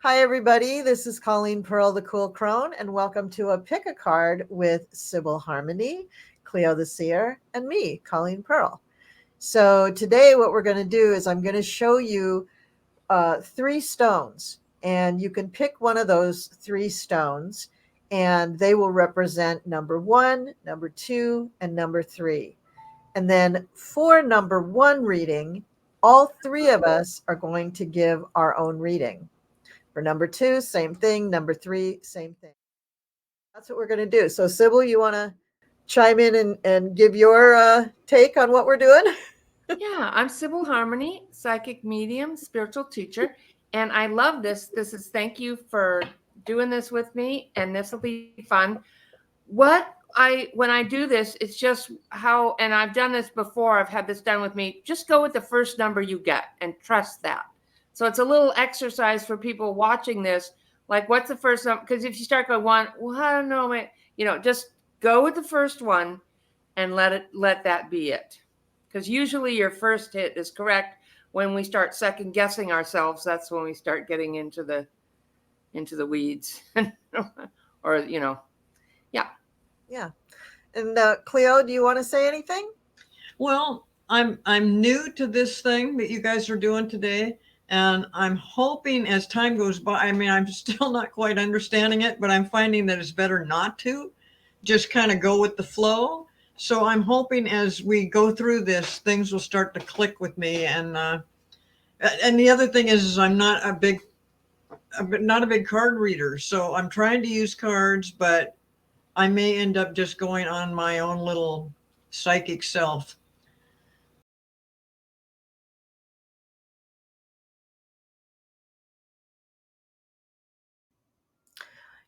Hi, everybody. This is Colleen Pearl, the Cool Crone, and welcome to a Pick a Card with Sybil Harmony, Cleo the Seer, and me, Colleen Pearl. So today what we're going to do is I'm going to show you 3 stones, and you can pick one of those 3 stones, and they will represent number 1, number 2, and number 3. And then for number 1 reading, all 3 of us are going to give our own reading. For number 2, same thing. Number 3, same thing. That's what we're going to do. So, Sybil, you want to chime in and give your take on what we're doing? Yeah, I'm Sybil Harmony, psychic medium, spiritual teacher, and I love this. Thank you for doing this with me, and this will be fun. When I do this, it's just how, and I've done this before, I've had this done with me, just go with the first number you get and trust that. So it's a little exercise for people watching this, like what's the first number? Because if you start going one, well, I don't know, just go with the first one and let that be it. Because usually your first hit is correct. When we start second guessing ourselves, that's when we start getting into the weeds. Or yeah. Yeah. And Cleo, do you want to say anything? Well, I'm new to this thing that you guys are doing today, and I'm hoping as time goes by, I'm still not quite understanding it, but I'm finding that it's better not to just kind of go with the flow. So I'm hoping as we go through this, things will start to click with me. And the other thing is I'm not a big card reader, so I'm trying to use cards, but I may end up just going on my own little psychic self.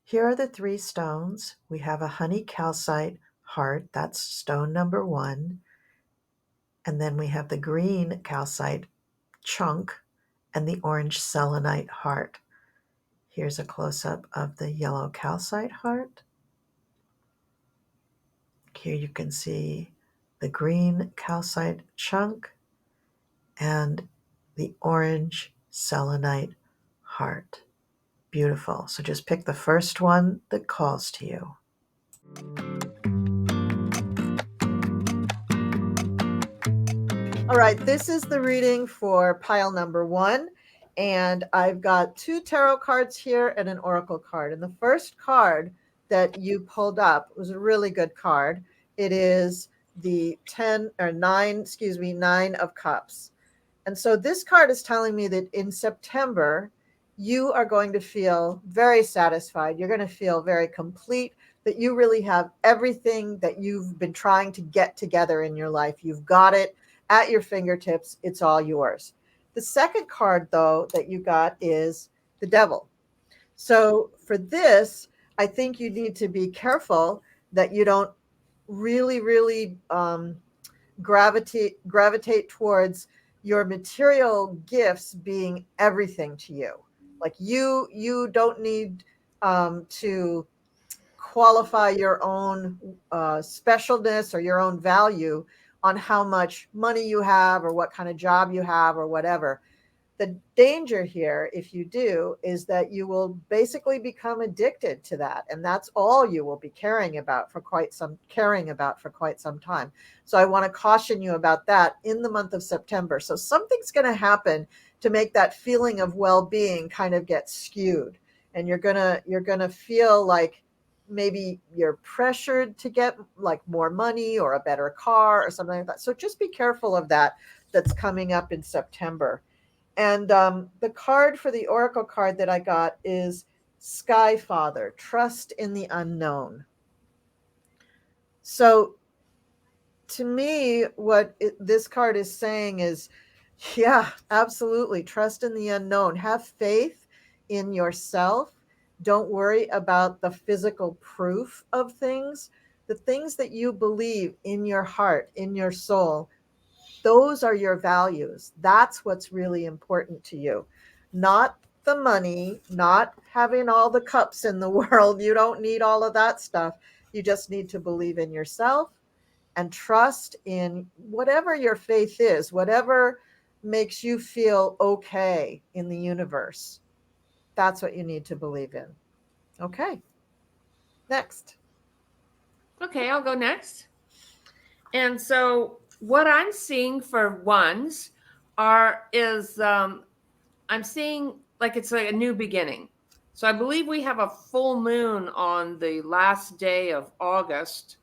Here are the 3 stones. We have a honey calcite heart. That's stone number 1. And then we have the green calcite chunk and the orange selenite heart. Here's a close-up of the yellow calcite heart. Here you can see the green calcite chunk and the orange selenite heart. Beautiful. So just pick the first one that calls to you. All right, this is the reading for pile number 1. And I've got 2 tarot cards here and an oracle card. And the first card that you pulled up was a really good card. It is the 9 of cups. And so this card is telling me that in September, you are going to feel very satisfied. You're going to feel very complete, that you really have everything that you've been trying to get together in your life. You've got it at your fingertips. It's all yours. The second card, though, that you got is the devil. So for this, I think you need to be careful that you don't really gravitate towards your material gifts being everything to you. Like you don't need to qualify your own specialness or your own value on how much money you have or what kind of job you have or whatever. The danger here, if you do, is that you will basically become addicted to that, and that's all you will be caring about for quite some time. So I want to caution you about that in the month of September. So something's going to happen to make that feeling of well-being kind of get skewed, and you're gonna feel like maybe you're pressured to get like more money or a better car or something like that. So just be careful of that. That's coming up in September. And the card for the oracle card that I got is Sky Father, trust in the unknown. So to me, what this card is saying is, yeah, absolutely. Trust in the unknown. Have faith in yourself. Don't worry about the physical proof of things. The things that you believe in your heart, in your soul, those are your values. That's what's really important to you. Not the money, not having all the cups in the world. You don't need all of that stuff. You just need to believe in yourself and trust in whatever your faith is, whatever makes you feel okay in the universe. That's what you need to believe in. Okay. Next. Okay, I'll go next. And so what I'm seeing for ones is I'm seeing like it's like a new beginning. So I believe we have a full moon on the last day of August.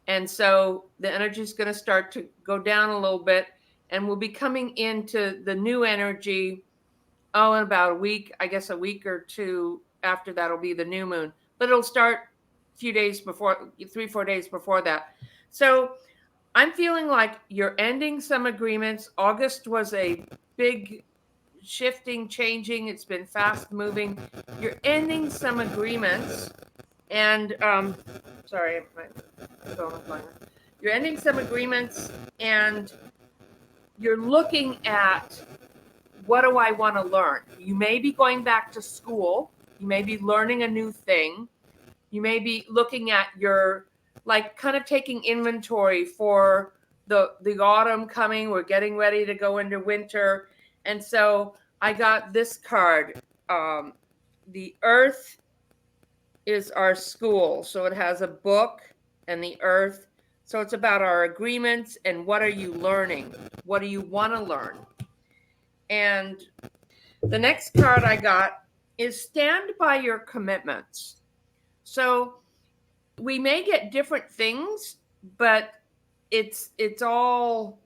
And so the energy is going to start to go down a little bit, and we'll be coming into the new energy, in about a week, I guess a week or two after that will be the new moon. But it'll start a few days before, 3-4 days before that. So I'm feeling like you're ending some agreements. August was a big shifting, changing. It's been fast moving. You're ending some agreements. And sorry, my phone is going. You're ending some agreements, and you're looking at, what do I want to learn? You may be going back to school. You may be learning a new thing. You may be looking at your, like, kind of taking inventory for the autumn coming. We're getting ready to go into winter. And so I got this card. The Earth is our school. So it has a book and the Earth. So it's about our agreements and what are you learning? What do you want to learn? And the next card I got is stand by your commitments. So we may get different things, but it's all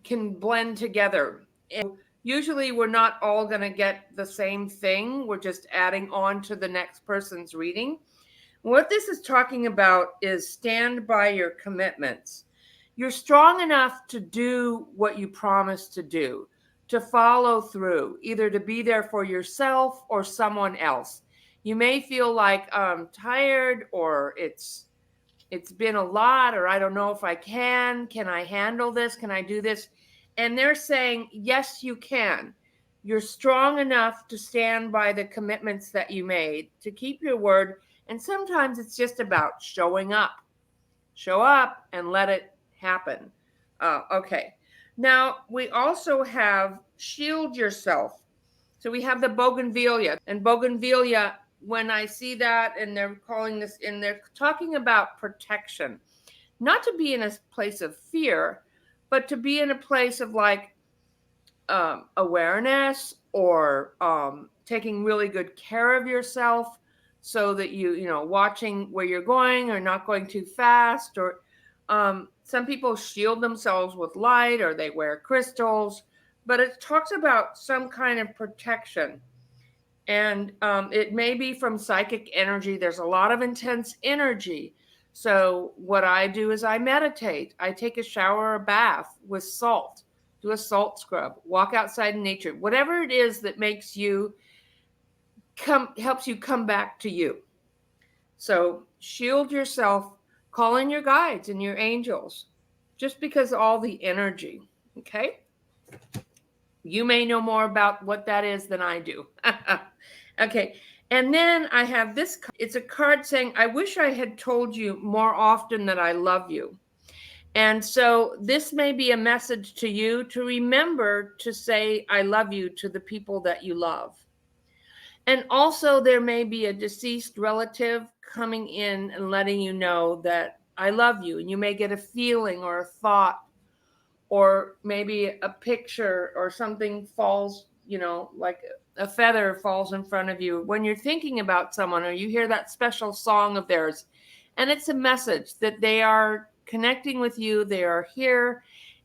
can blend together. And usually we're not all going to get the same thing. We're just adding on to the next person's reading. What this is talking about is stand by your commitments. You're strong enough to do what you promised to do, to follow through, either to be there for yourself or someone else. You may feel like I'm tired, or it's been a lot, or I don't know if I can I handle this? Can I do this? And they're saying, yes, you can. You're strong enough to stand by the commitments that you made, to keep your word. And sometimes it's just about showing up. Show up and let it happen. Okay. Now, we also have shield yourself. So we have the bougainvillea. And bougainvillea, when I see that, and they're calling this, and they're talking about protection, not to be in a place of fear, but to be in a place of like awareness, or taking really good care of yourself, so that watching where you're going, or not going too fast, or some people shield themselves with light, or they wear crystals, but it talks about some kind of protection. And it may be from psychic energy. There's a lot of intense energy. So what I do is I meditate. I take a shower or bath with salt, do a salt scrub, walk outside in nature, whatever it is that makes you helps you come back to you. So shield yourself, call in your guides and your angels, just because all the energy. Okay. You may know more about what that is than I do. Okay. And then I have this. It's a card saying, I wish I had told you more often that I love you. And so this may be a message to you to remember to say, I love you to the people that you love. And also there may be a deceased relative coming in and letting you know that I love you. And you may get a feeling or a thought, or maybe a picture or something falls, like a feather falls in front of you when you're thinking about someone, or you hear that special song of theirs. And it's a message that they are connecting with you. They are here,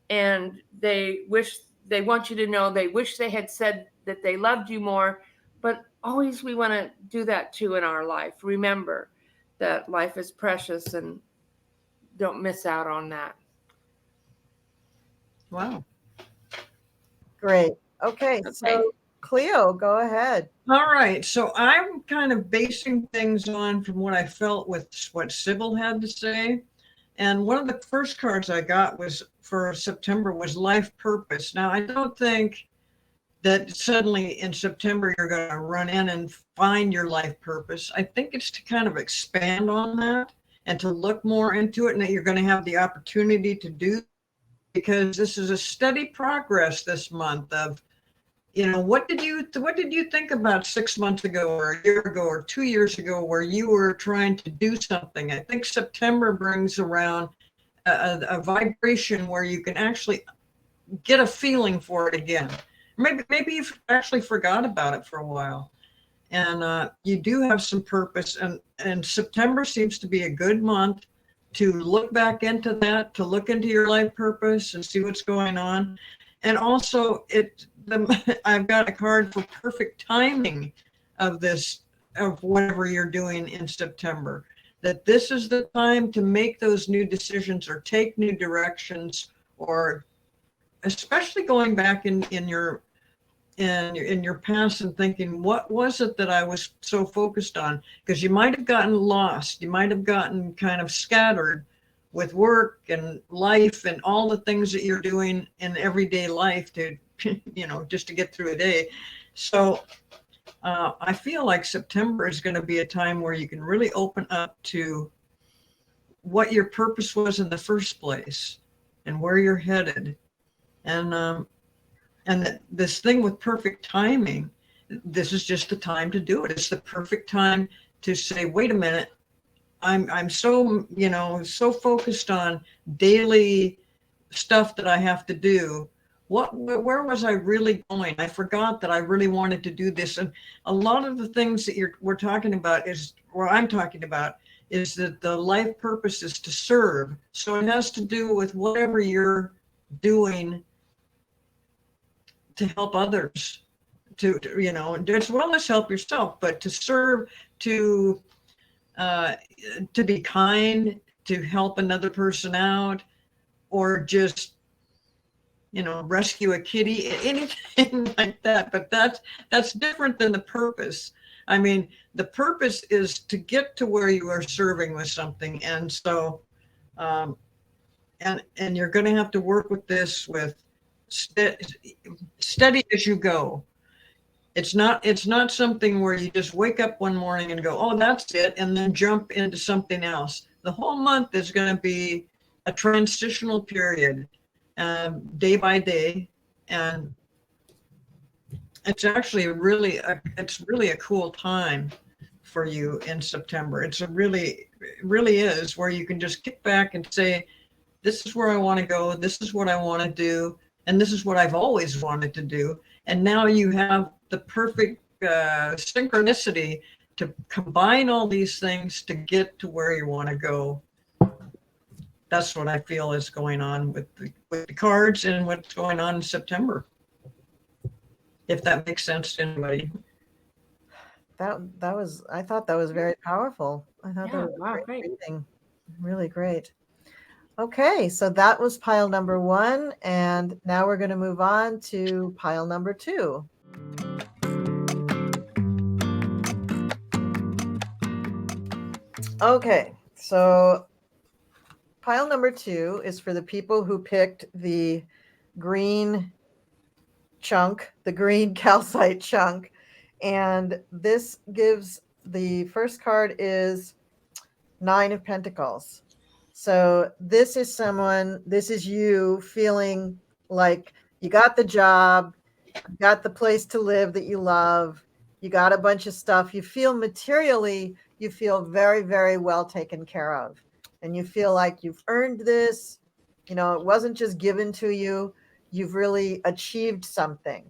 and they want you to know they wish they had said that they loved you more. But always we want to do that too in our life. Remember that life is precious, and don't miss out on that. Wow. Great. Okay. So Cleo, go ahead. All right. So I'm kind of basing things on from what I felt with what Sybil had to say. And one of the first cards I got was for September was life purpose. Now, I don't think that suddenly in September you're going to run in and find your life purpose. I think it's to kind of expand on that and to look more into it, and that you're going to have the opportunity to do, because this is a steady progress this month of what did you think about 6 months ago or a year ago or 2 years ago where you were trying to do something? I think September brings around a vibration where you can actually get a feeling for it again. Maybe you've actually forgot about it for a while, and you do have some purpose. And September seems to be a good month to look back into that, to look into your life purpose and see what's going on. And also, I've got a card for perfect timing of whatever you're doing in September. That this is the time to make those new decisions or take new directions, or especially going back in your past and thinking, what was it that I was so focused on? Because you might have gotten lost, you might have gotten kind of scattered with work and life and all the things that you're doing in everyday life to just to get through a day. So I feel like September is going to be a time where you can really open up to what your purpose was in the first place and where you're headed. And this thing with perfect timing, this is just the time to do it. It's the perfect time to say, wait a minute, I'm so, so focused on daily stuff that I have to do. Where was I really going? I forgot that I really wanted to do this. And a lot of the things that we're talking about I'm talking about is that the life purpose is to serve. So it has to do with whatever you're doing to help others, to as well as help yourself, but to serve, to be kind, to help another person out, or just rescue a kitty, anything like that. But that's different than the purpose. I mean, the purpose is to get to where you are serving with something, and so and you're going to have to work with this with steady as you go. It's not something where you just wake up one morning and go, oh, that's it, and then jump into something else. The whole month is going to be a transitional period, day by day, and it's actually really a cool time for you in September. It really is, where you can just kick back and say, this is where I want to go, this is what I want to do, and this is what I've always wanted to do. And now you have the perfect synchronicity to combine all these things to get to where you want to go. That's what I feel is going on with the cards and what's going on in September. If that makes sense to anybody. I thought that was very powerful. I thought that was a great reading. Really great. Okay, so that was pile number 1, and now we're going to move on to pile number 2. Okay, so pile number 2 is for the people who picked the green chunk, the green calcite chunk, and this gives, the first card is 9 of Pentacles. So this is you feeling like you got the job, you got the place to live that you love, you got a bunch of stuff, you feel materially, you feel very, very well taken care of. And you feel like you've earned this, it wasn't just given to you, you've really achieved something.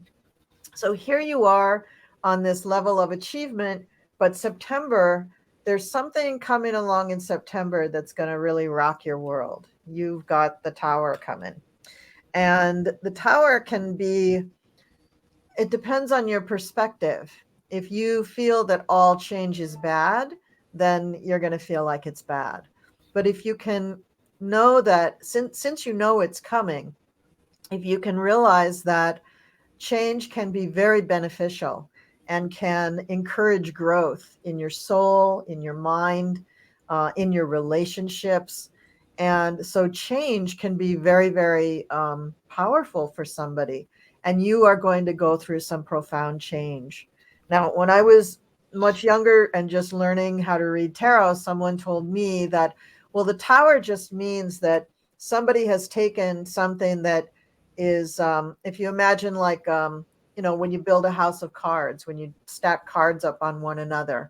So here you are on this level of achievement, but September, there's something coming along in September that's going to really rock your world. You've got the Tower coming. And the Tower can be, it depends on your perspective. If you feel that all change is bad, then you're going to feel like it's bad. But if you can know that, since you know it's coming, if you can realize that change can be very beneficial and can encourage growth in your soul, in your mind, in your relationships. And so change can be very, very powerful for somebody. And you are going to go through some profound change. Now, when I was much younger and just learning how to read tarot, someone told me that, well, the Tower just means that somebody has taken something that is, if you imagine like when you build a house of cards, when you stack cards up on one another.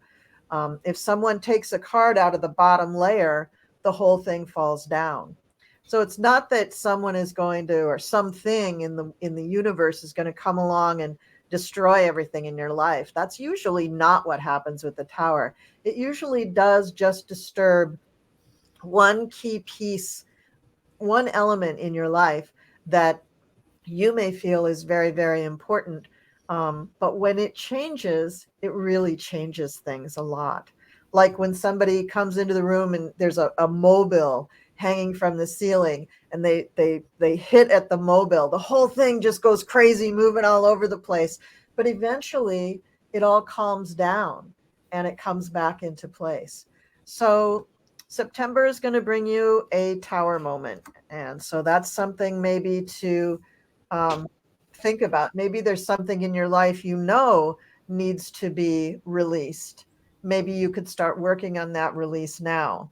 If someone takes a card out of the bottom layer, the whole thing falls down. So it's not that someone is going to, or something in the universe is going to come along and destroy everything in your life. That's usually not what happens with the Tower. It usually does just disturb one key piece, one element in your life that you may feel is very, very important. But when it changes, it really changes things a lot. Like when somebody comes into the room and there's a mobile hanging from the ceiling, and they hit at the mobile, the whole thing just goes crazy, moving all over the place. But eventually it all calms down and it comes back into place. So September is going to bring you a Tower moment. And so that's something maybe to think about. Maybe there's something in your life needs to be released. Maybe you could start working on that release now.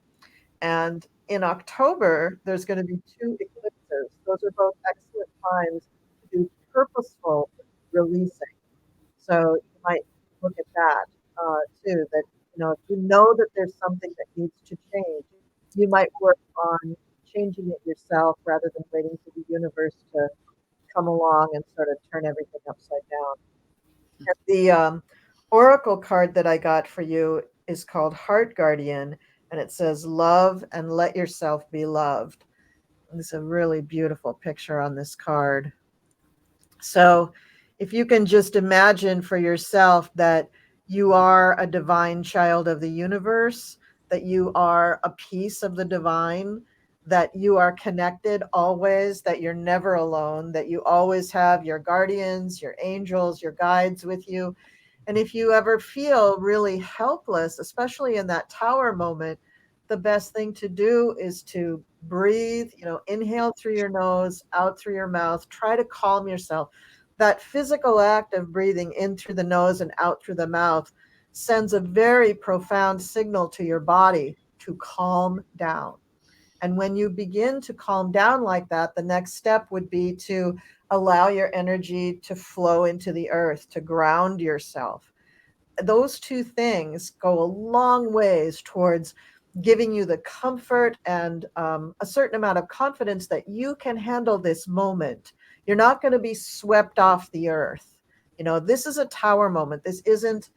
And in October, there's going to be 2 eclipses. Those are both excellent times to do purposeful releasing. So you might look at that too, that, if you know that there's something that needs to change, you might work on changing it yourself rather than waiting for the universe to come along and sort of turn everything upside down. And the oracle card that I got for you is called Heart Guardian, and it says, love and let yourself be loved. There's a really beautiful picture on this card. So if you can just imagine for yourself that you are a divine child of the universe, that you are a piece of the divine, that you are connected always, that you're never alone, that you always have your guardians, your angels, your guides with you. And if you ever feel really helpless, especially in that Tower moment, the best thing to do is to breathe, inhale through your nose, out through your mouth, try to calm yourself. That physical act of breathing in through the nose and out through the mouth sends a very profound signal to your body to calm down. And when you begin to calm down like that, the next step would be to allow your energy to flow into the earth, to ground yourself. Those 2 things go a long ways towards giving you the comfort and a certain amount of confidence that you can handle this moment. You're not going to be swept off the earth. This is a Tower moment. This isn't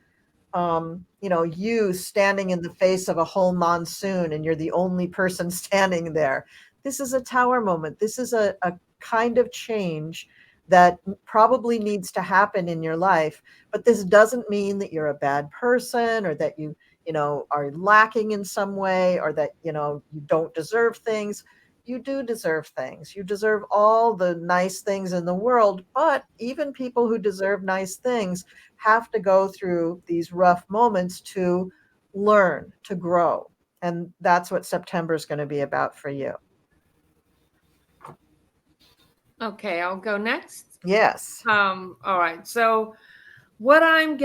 you standing in the face of a whole monsoon and you're the only person standing there. This is a Tower moment. This is a kind of change that probably needs to happen in your life. But this doesn't mean that you're a bad person, or that you are lacking in some way, or that, you don't deserve things. You do deserve things. You deserve all the nice things in the world. But even people who deserve nice things have to go through these rough moments to learn, to grow. And that's what September is going to be about for you. Okay, I'll go next. Yes. All right. So what I am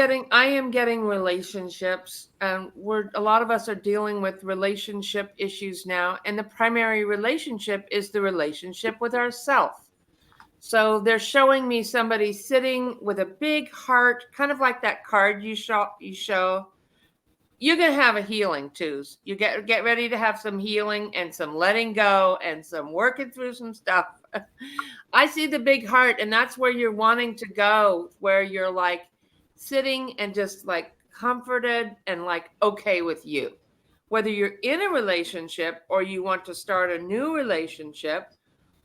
getting relationships, and a lot of us are dealing with relationship issues now. And the primary relationship is the relationship with ourself. So they're showing me somebody sitting with a big heart, kind of like that card you show. You're going to have a healing too. You get ready to have some healing and some letting go and some working through some stuff. I see the big heart, and that's where you're wanting to go, where you're like sitting and just like comforted and like okay with you. Whether you're in a relationship or you want to start a new relationship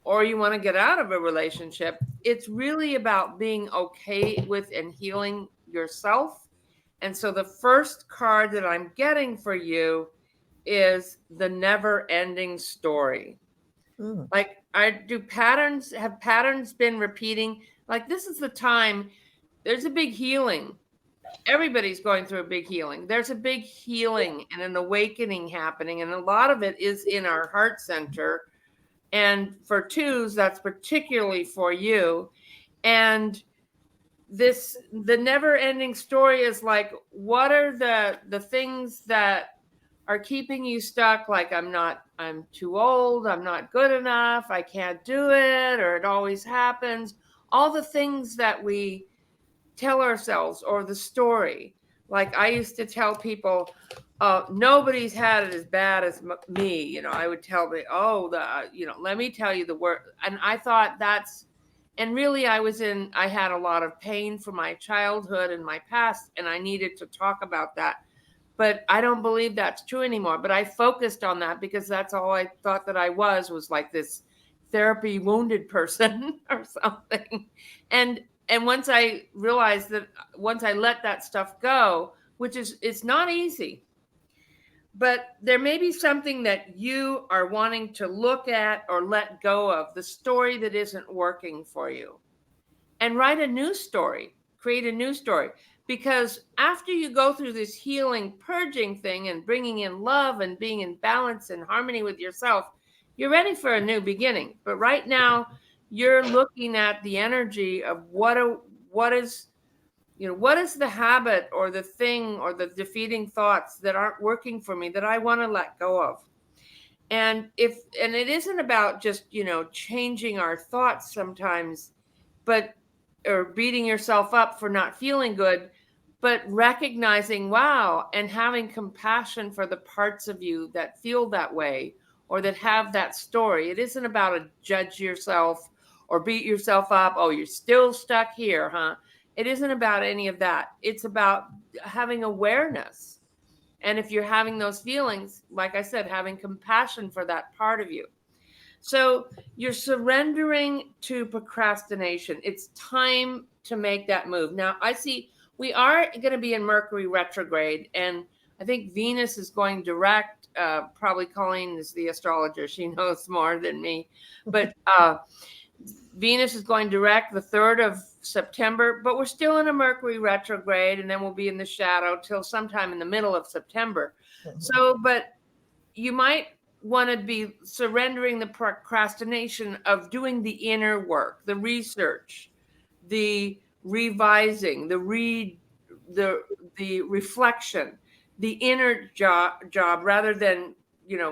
or you want to get out of a relationship, it's really about being okay with and healing yourself. And so the first card that I'm getting for you is the never ending story. Like, have patterns been repeating? Like, this is the time, there's a big healing. Everybody's going through a big healing. There's a big healing and an awakening happening. And a lot of it is in our heart center. And for 2s, that's particularly for you. And the never ending story is like, what are the things that are keeping you stuck? Like, I'm too old, I'm not good enough, I can't do it, or it always happens. All the things that we tell ourselves, or the story. Like I used to tell people, nobody's had it as bad as me. You know, I would tell me, oh, let me tell you the word. And I thought and really I had a lot of pain from my childhood and my past, and I needed to talk about that. But I don't believe that's true anymore. But I focused on that because that's all I thought that I was like this therapy wounded person or something. And once I realized that, once I let that stuff go, which is, it's not easy, but there may be something that you are wanting to look at or let go of, the story that isn't working for you, and write a new story, create a new story. Because after you go through this healing, purging thing and bringing in love and being in balance and harmony with yourself, you're ready for a new beginning. But right now, you're looking at the energy of what is the habit or the thing or the defeating thoughts that aren't working for me that I want to let go of. And it isn't about just, changing our thoughts sometimes, or beating yourself up for not feeling good, but recognizing, wow, and having compassion for the parts of you that feel that way or that have that story. It isn't about a judge yourself or beat yourself up. Oh, you're still stuck here, huh? It isn't about any of that. It's about having awareness. And if you're having those feelings, like I said, having compassion for that part of you. So you're surrendering to procrastination. It's time to make that move. Now, I see we are going to be in Mercury retrograde, and I think Venus is going direct. Probably Colleen is the astrologer. She knows more than me. But Venus is going direct the 3rd of September, but we're still in a Mercury retrograde, and then we'll be in the shadow till sometime in the middle of September. So, but you might want to be surrendering the procrastination of doing the inner work, the research, the revising, the reflection, the inner job rather than,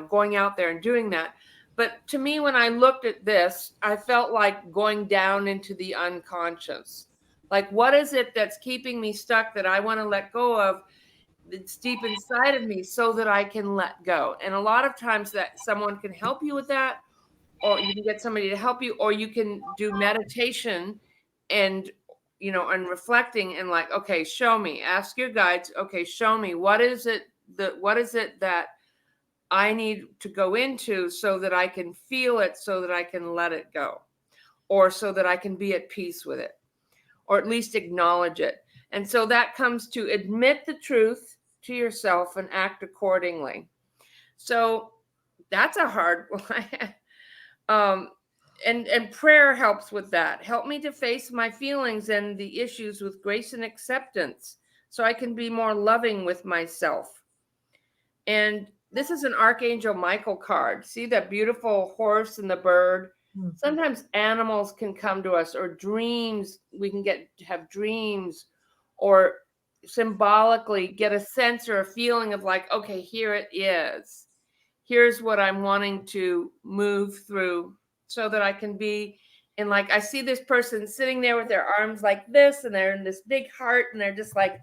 going out there and doing that. But to me, when I looked at this, I felt like going down into the unconscious. Like, what is it that's keeping me stuck that I want to let go of? It's deep inside of me so that I can let go. And a lot of times that someone can help you with that, or you can get somebody to help you, or you can do meditation and, and reflecting and like, okay, show me, ask your guides. Okay, show me, what is it that I need to go into so that I can feel it, so that I can let it go, or so that I can be at peace with it, or at least acknowledge it. And so that comes to admit the truth to yourself and act accordingly. So that's a hard one. And prayer helps with that. Help me to face my feelings and the issues with grace and acceptance so I can be more loving with myself. And this is an Archangel Michael card. See that beautiful horse and the bird? Mm-hmm. Sometimes animals can come to us, or dreams. We can have dreams, or symbolically get a sense or a feeling of like, okay, here it is. Here's what I'm wanting to move through so that I can be in, like, I see this person sitting there with their arms like this, and they're in this big heart, and they're just like,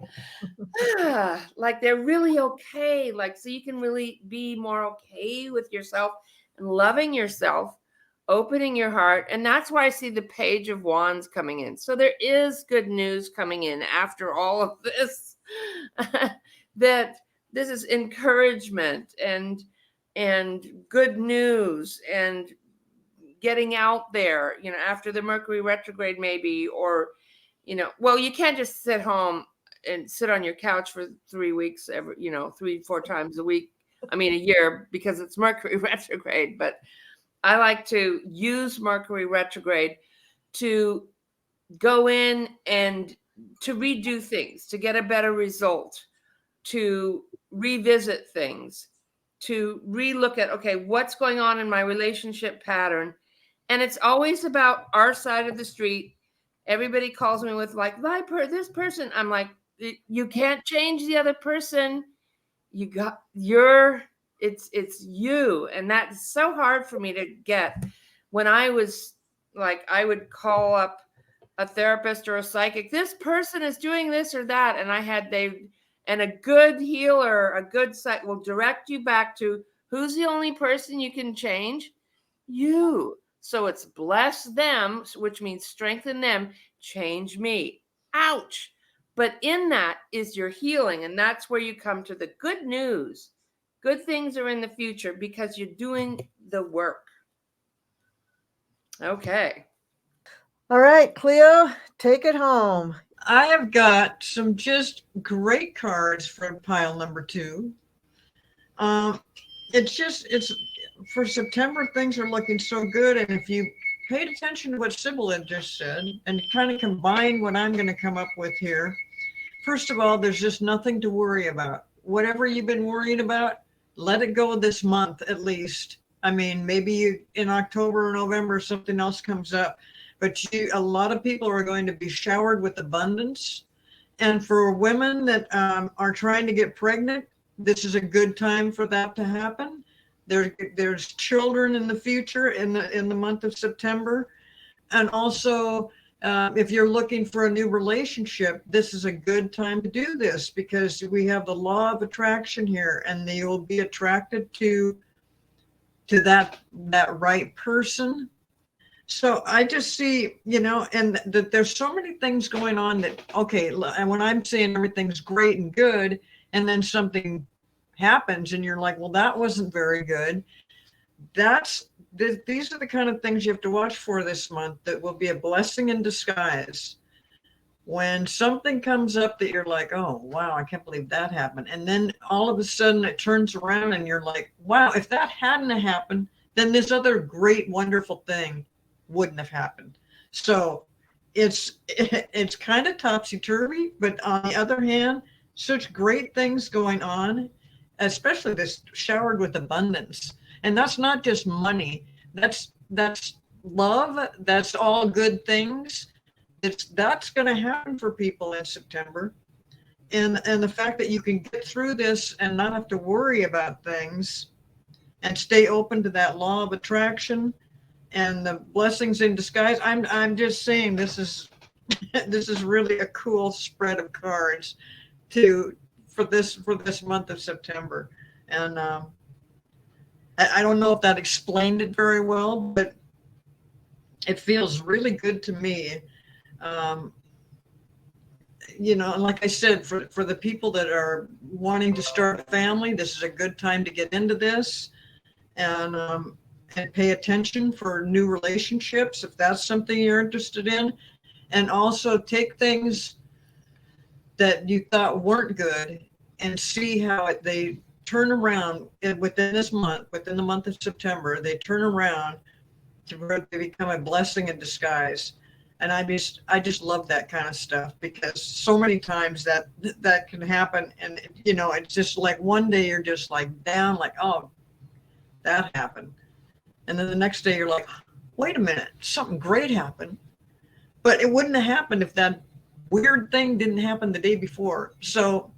like they're really okay. Like, so you can really be more okay with yourself and loving yourself, opening your heart. And that's why I see the Page of Wands coming in. So there is good news coming in after all of this, that this is encouragement and good news and getting out there, after the Mercury retrograde maybe, or, well, you can't just sit home and sit on your couch for 3 weeks, 3-4 times a week. I mean, a year, because it's Mercury retrograde. But I like to use Mercury retrograde to go in and to redo things, to get a better result, to revisit things, to relook at, okay, what's going on in my relationship pattern. And it's always about our side of the street. Everybody calls me with like, this person. I'm like, you can't change the other person. It's you. And that's so hard for me to get. When I was like, I would call up a therapist or a psychic, this person is doing this or that. And a good healer, a good psych will direct you back to who's the only person you can change? You. So it's bless them, which means strengthen them, change me. Ouch. But in that is your healing. And that's where you come to the good news. Good things are in the future because you're doing the work. Okay. All right, Cleo, take it home. I have got some just great cards for pile number 2. It's for September, things are looking so good. And if you paid attention to what Sybil had just said and kind of combine what I'm going to come up with here, first of all, there's just nothing to worry about. Whatever you've been worrying about, let it go this month at least. I mean, maybe in October or November, something else comes up. But a lot of people are going to be showered with abundance. And for women that are trying to get pregnant, this is a good time for that to happen. There's children in the future in the month of September. And also, if you're looking for a new relationship, this is a good time to do this because we have the law of attraction here, and you'll be attracted to that right person. So I just see, and that there's so many things going on that, okay, and when I'm saying everything's great and good, and then something happens and you're like, well, that wasn't very good. These are the kind of things you have to watch for this month that will be a blessing in disguise. When something comes up that you're like, oh, wow, I can't believe that happened. And then all of a sudden it turns around and you're like, wow, if that hadn't happened, then this other great, wonderful thing wouldn't have happened. So it's kind of topsy-turvy, but on the other hand, such great things going on, especially this showered with abundance. And that's not just money. That's love. That's all good things. That's going to happen for people in September. And the fact that you can get through this and not have to worry about things and stay open to that law of attraction and the blessings in disguise. I'm just saying this is really a cool spread of cards for this month of September. And I don't know if that explained it very well, but it feels really good to me. Like I said, for the people that are wanting to start a family, this is a good time to get into this and pay attention for new relationships if that's something you're interested in. And also take things that you thought weren't good and see how they turn around within the month of September. They turn around to become a blessing in disguise. And I just love that kind of stuff because so many times that can happen. And, it's just like one day you're just like down, like, oh, that happened. And then the next day you're like, wait a minute, something great happened. But it wouldn't have happened if that weird thing didn't happen the day before. So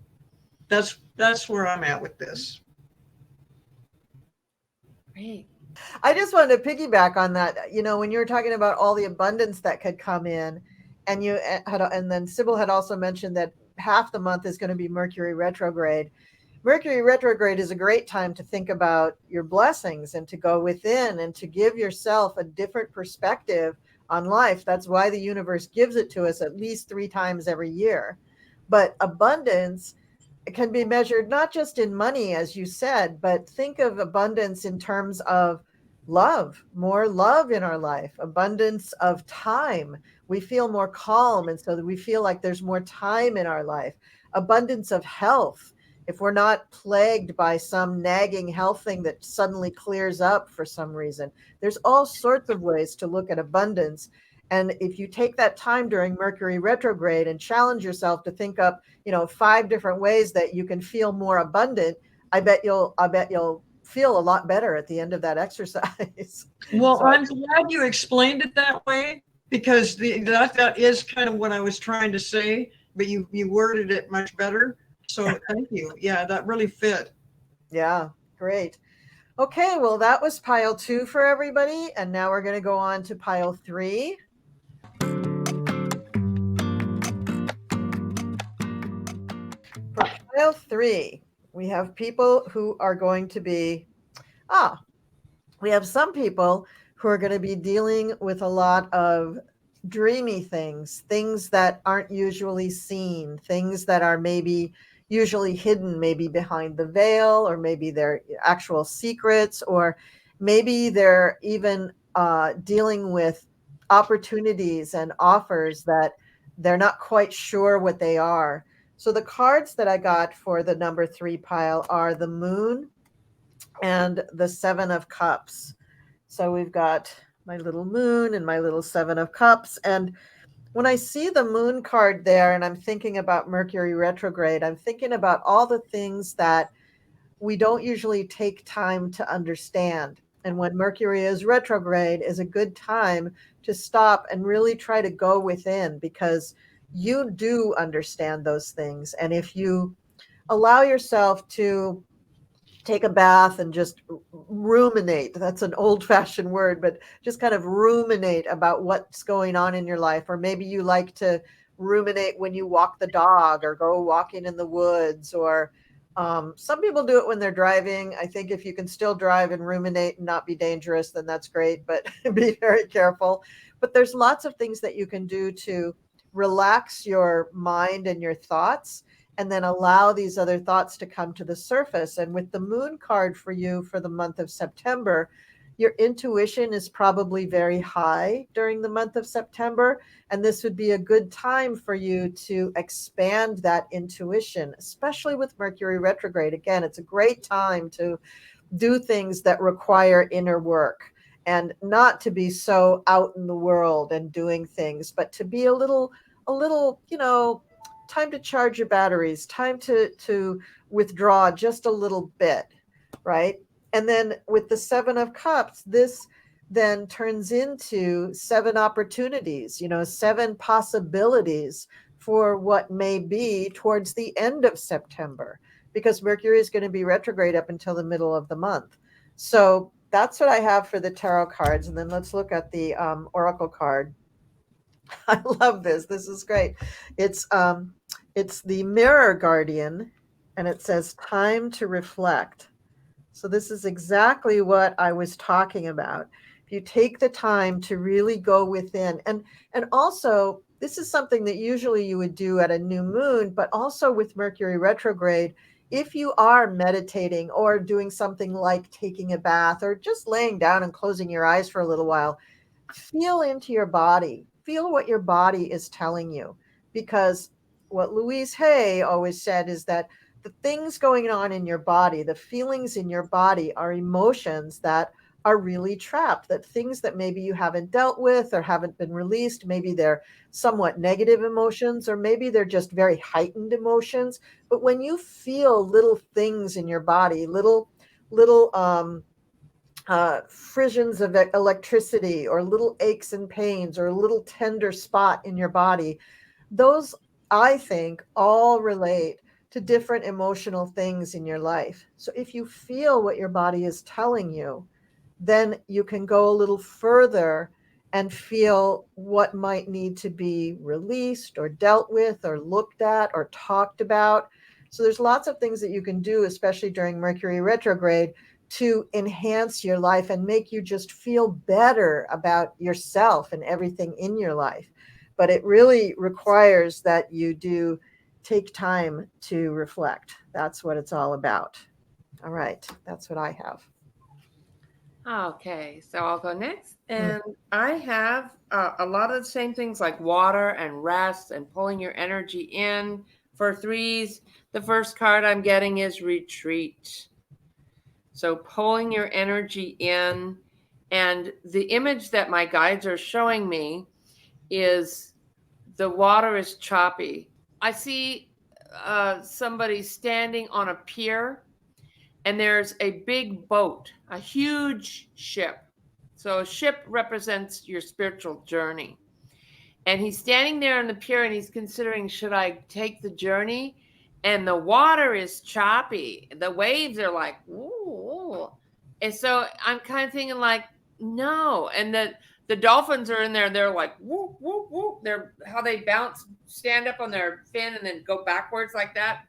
that's where I'm at with this. Great. I just wanted to piggyback on that. When you were talking about all the abundance that could come in, and then Sybil had also mentioned that half the month is going to be Mercury retrograde. Mercury retrograde is a great time to think about your blessings and to go within and to give yourself a different perspective on life. That's why the universe gives it to us at least 3 times every year. But abundance can be measured not just in money, as you said, but think of abundance in terms of love, more love in our life, abundance of time. We feel more calm, and so that we feel like there's more time in our life. Abundance of health. If we're not plagued by some nagging health thing that suddenly clears up for some reason, there's all sorts of ways to look at abundance. And if you take that time during Mercury retrograde and challenge yourself to think up, 5 different ways that you can feel more abundant, I bet you'll feel a lot better at the end of that exercise. Well, So I'm glad you explained it that way because that is kind of what I was trying to say, but you worded it much better. So thank you. Yeah, that really fit. Yeah, great. Okay, well, that was pile 2 for everybody. And now we're going to go on to pile 3. pile 3, we have people who are going to be, we have some people who are going to be dealing with a lot of dreamy things, things that aren't usually seen, things that are maybe usually hidden, maybe behind the veil, or maybe they're actual secrets, or maybe they're even dealing with opportunities and offers that they're not quite sure what they are. So the cards that I got for the number 3 pile are the Moon and the 7 of Cups. So we've got my little Moon and my little 7 of Cups. And when I see the Moon card there and I'm thinking about Mercury retrograde, I'm thinking about all the things that we don't usually take time to understand. And when Mercury is retrograde is a good time to stop and really try to go within, because you do understand those things. And if you allow yourself to take a bath and just ruminate, that's an old fashioned word, but just kind of ruminate about what's going on in your life. Or maybe you like to ruminate when you walk the dog or go walking in the woods, or some people do it when they're driving. I think if you can still drive and ruminate and not be dangerous, then that's great, but be very careful. But there's lots of things that you can do to relax your mind and your thoughts, and then allow these other thoughts to come to the surface. And with the Moon card for you for the month of September, your intuition is probably very high during the month of September. And this would be a good time for you to expand that intuition, especially with Mercury retrograde. Again, it's a great time to do things that require inner work, and not to be so out in the world and doing things, but to be a little, time to charge your batteries, time to withdraw just a little bit, right? And then with the 7 of Cups, this then turns into 7 opportunities, 7 possibilities for what may be towards the end of September, because Mercury is going to be retrograde up until the middle of the month. So that's what I have for the tarot cards. And then let's look at the oracle card. I love this. This is great. It's the Mirror Guardian, and it says time to reflect. So this is exactly what I was talking about. If you take the time to really go within, and also this is something that usually you would do at a new moon, but also with Mercury retrograde, if you are meditating or doing something like taking a bath or just laying down and closing your eyes for a little while, feel into your body. Feel what your body is telling you, because what Louise Hay always said is that the things going on in your body, the feelings in your body, are emotions that are really trapped, that things that maybe you haven't dealt with or haven't been released. Maybe they're somewhat negative emotions, or maybe they're just very heightened emotions. But when you feel little things in your body, little frissions of electricity, or little aches and pains, or a little tender spot in your body, those, I think, all relate to different emotional things in your life. So if you feel what your body is telling you, then you can go a little further and feel what might need to be released or dealt with or looked at or talked about. So there's lots of things that you can do, especially during Mercury retrograde, to enhance your life and make you just feel better about yourself and everything in your life. But it really requires that you do take time to reflect. That's what it's all about. All right, that's what I have. Okay, so I'll go next. And I have a lot of the same things like water and rest and pulling your energy in. For threes, the first card I'm getting is retreat. So pulling your energy in. And the image that my guides are showing me is the water is choppy. I see somebody standing on a pier, and there's a big boat, a huge ship. So a ship represents your spiritual journey. And he's standing there on the pier and he's considering, should I take the journey? And the water is choppy. The waves are like, ooh. And so I'm kind of thinking like, no. And the dolphins are in there. They're like, whoop, whoop, whoop. They're how they bounce, stand up on their fin and then go backwards like that.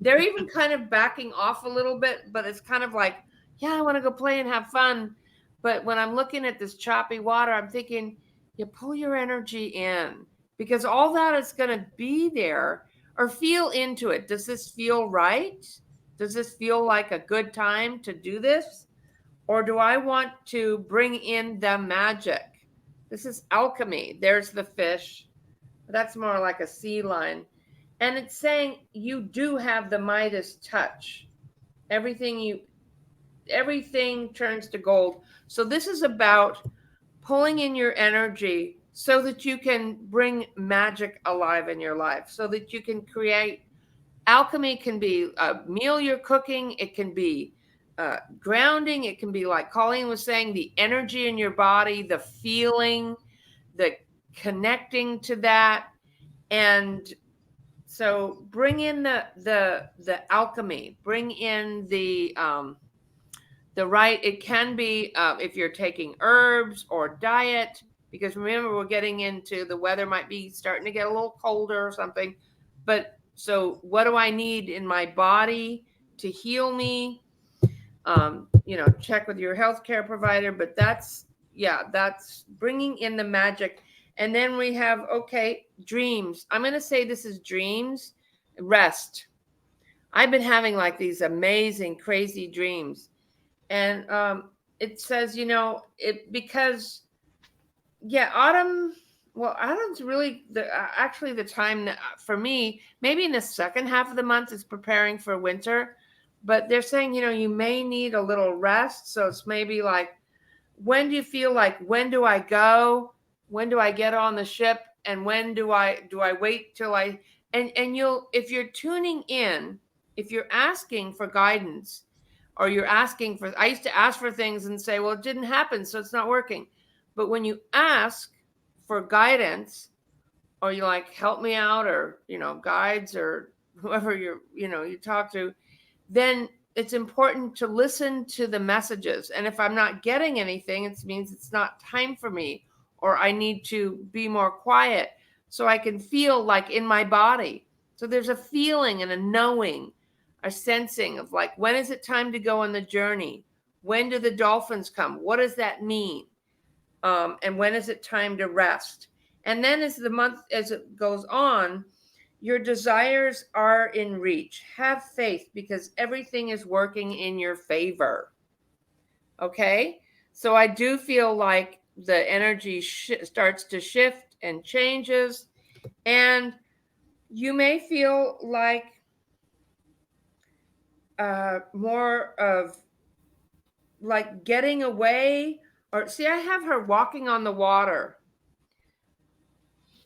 They're even kind of backing off a little bit, but it's kind of like, yeah, I want to go play and have fun. But when I'm looking at this choppy water, I'm thinking, you pull your energy in, because all that is going to be there, or feel into it. Does this feel right? Does this feel like a good time to do this? Or do I want to bring in the magic? This is alchemy. There's the fish. That's more like a sea lion. And it's saying you do have the Midas touch. Everything turns to gold. So this is about pulling in your energy so that you can bring magic alive in your life, so that you can create. Alchemy can be a meal you're cooking. It can be grounding. It can be, like Colleen was saying, the energy in your body, the feeling, the connecting to that. And so bring in the alchemy, bring in the right. It can be if you're taking herbs or diet, because remember, we're getting into the weather might be starting to get a little colder or something. But so what do I need in my body to heal me? Check with your healthcare provider, but that's bringing in the magic. And then we have, okay, dreams. I'm going to say this is dreams, rest. I've been having like these amazing, crazy dreams. And it says, because, autumn, well, autumn's really actually the time that, for me, maybe in the second half of the month is preparing for winter. But they're saying, you may need a little rest. So it's maybe like, when do you feel like, when do I go? When do I get on the ship? And when do I wait till and you'll, if you're tuning in, if you're asking for guidance, or you're asking for, I used to ask for things and say, well, it didn't happen, so it's not working. But when you ask for guidance, or you like, help me out, or, guides, or whoever you talk to, then it's important to listen to the messages. And if I'm not getting anything, it means it's not time for me, or I need to be more quiet so I can feel like in my body. So there's a feeling and a knowing, a sensing of like, when is it time to go on the journey? When do the dolphins come? What does that mean? And when is it time to rest? And then as it goes on, your desires are in reach. Have faith, because everything is working in your favor. Okay? So I do feel like the energy starts to shift and changes. And you may feel like more of like getting away. Or see, I have her walking on the water.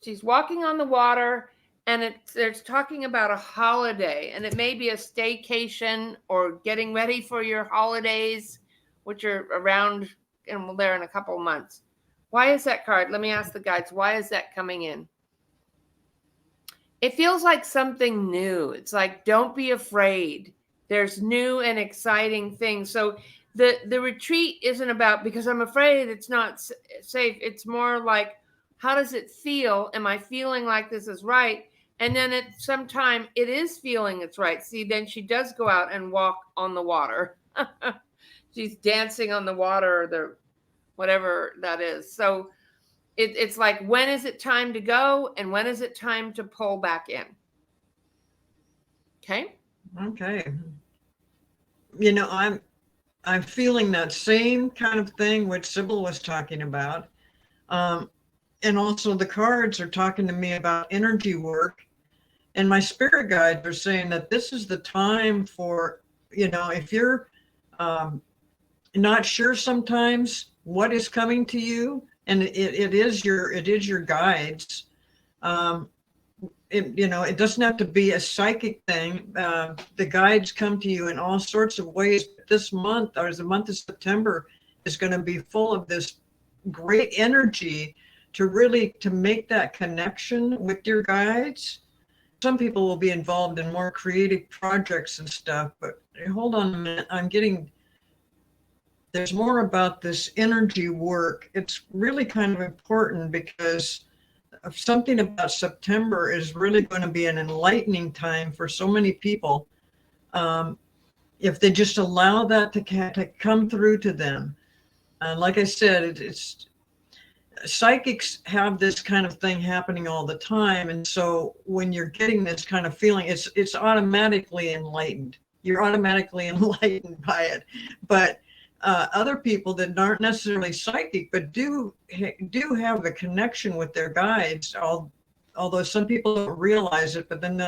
She's walking on the water. And it's talking about a holiday, and it may be a staycation or getting ready for your holidays, which are around, and they're in a couple of months. Why is that card? Let me ask the guides. Why is that coming in? It feels like something new. It's like, don't be afraid. There's new and exciting things. So the retreat isn't about, because I'm afraid it's not safe. It's more like, how does it feel? Am I feeling like this is right? And then at some time it is feeling it's right. See, then she does go out and walk on the water. She's dancing on the water, or the whatever that is. So it's like, when is it time to go? And when is it time to pull back in? Okay. Okay. I'm feeling that same kind of thing which Sybil was talking about. And also the cards are talking to me about energy work. And my spirit guides are saying that this is the time for, if you're not sure sometimes what is coming to you, and it is your guides. It doesn't have to be a psychic thing. The guides come to you in all sorts of ways. This month, or the month of September, is going to be full of this great energy to make that connection with your guides. Some people will be involved in more creative projects and stuff, but hold on a minute. There's more about this energy work. It's really kind of important, because something about September is really going to be an enlightening time for so many people. if they just allow that to come through to them. And like I said, it's psychics have this kind of thing happening all the time. And so when you're getting this kind of feeling, it's automatically enlightened. You're automatically enlightened by it. But other people that aren't necessarily psychic, but do have a connection with their guides, although some people don't realize it, but then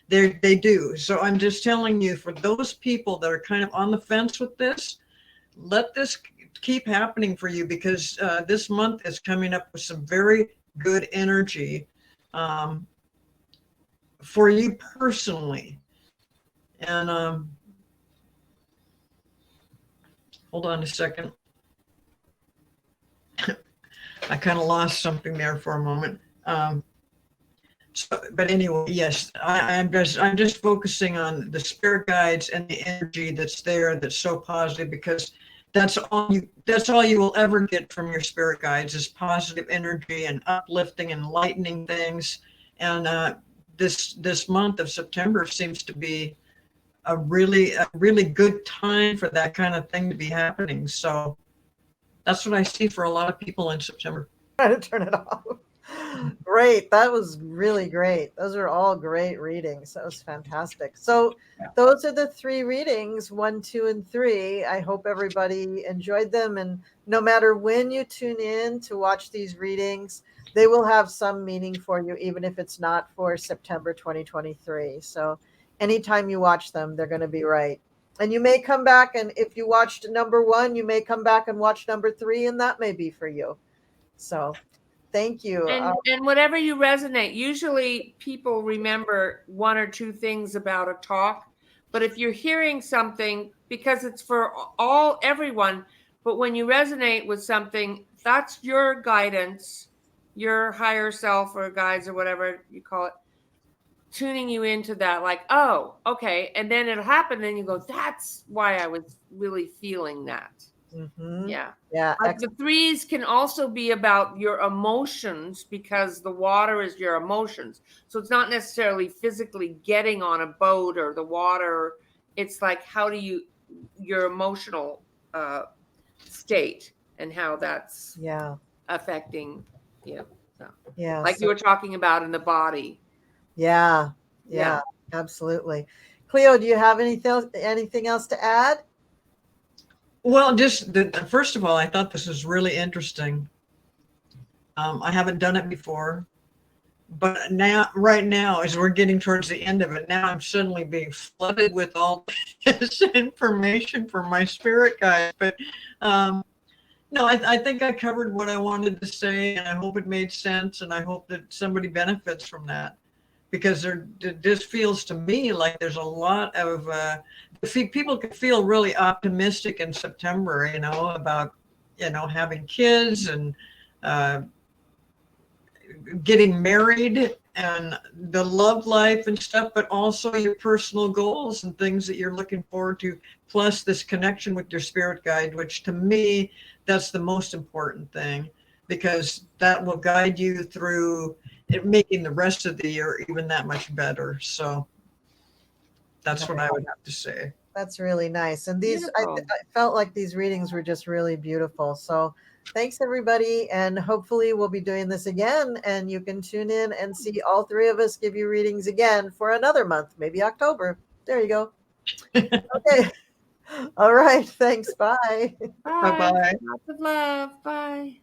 they do. So I'm just telling you, for those people that are kind of on the fence with this, let this keep happening for you, because this month is coming up with some very good energy for you personally. And hold on a second. I kind of lost something there for a moment. But anyway, yes, I'm just focusing on the spirit guides and the energy that's there, that's so positive, because that's all you will ever get from your spirit guides is positive energy and uplifting and lightening things. And this month of September seems to be a really good time for that kind of thing to be happening. So that's what I see for a lot of people in September. Try to turn it off. Great. That was really great. Those are all great readings. That was fantastic. So those are the 3 readings, 1, 2, and 3. I hope everybody enjoyed them. And no matter when you tune in to watch these readings, they will have some meaning for you, even if it's not for September 2023. So anytime you watch them, they're going to be right. And you may come back, and if you watched number 1, you may come back and watch number 3, and that may be for you. So thank you. And whatever you resonate, usually people remember 1 or 2 things about a talk. But if you're hearing something, because it's for everyone, but when you resonate with something, that's your guidance, your higher self or guides or whatever you call it, tuning you into that, like, oh, okay. And then it'll happen. Then you go, that's why I was really feeling that. Mm-hmm. Yeah. Like the 3s can also be about your emotions, because the water is your emotions. So it's not necessarily physically getting on a boat or the water. It's like, how do your emotional state and how that's affecting you. So, like you were talking about in the body. Yeah, absolutely. Cleo, do you have anything else to add? Well, just first of all, I thought this was really interesting. I haven't done it before, but right now, as we're getting towards the end of it, now I'm suddenly being flooded with all this information from my spirit guides. But no, I think I covered what I wanted to say, and I hope it made sense, and I hope that somebody benefits from that. Because this feels to me like there's a lot of people can feel really optimistic in September, about having kids and getting married and the love life and stuff, but also your personal goals and things that you're looking forward to, plus this connection with your spirit guide, which to me, that's the most important thing, because that will guide you through making the rest of the year even that much better. So that's what I would have to say. That's really nice. And I felt like these readings were just really beautiful. So thanks, everybody. And hopefully we'll be doing this again, and you can tune in and see all 3 of us give you readings again for another month, maybe October. There you go. Okay. All right. Thanks. Bye. Bye. Lots of love. Bye.